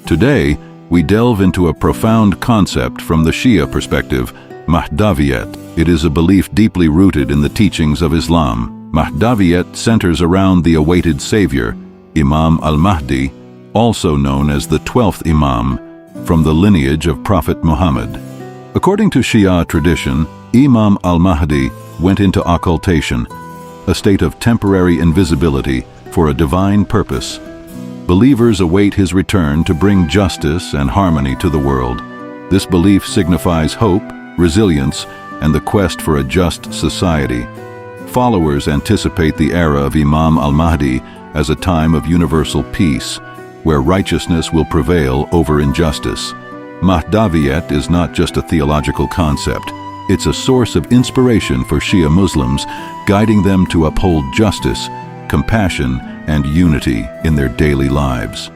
Today, we delve into a profound concept from the Shia perspective, Mahdaviyat. It is a belief deeply rooted in the teachings of Islam. Mahdaviyat centers around the awaited savior, Imam al-Mahdi, also known as the 12th Imam, from the lineage of Prophet Muhammad. According to Shia tradition, Imam al-Mahdi went into occultation, a state of temporary invisibility for a divine purpose. Believers await his return to bring justice and harmony to the world. This belief signifies hope, resilience, and the quest for a just society. Followers anticipate the era of Imam al-Mahdi as a time of universal peace, where righteousness will prevail over injustice. Mahdaviyat is not just a theological concept. It's a source of inspiration for Shia Muslims, guiding them to uphold justice, compassion, and unity in their daily lives.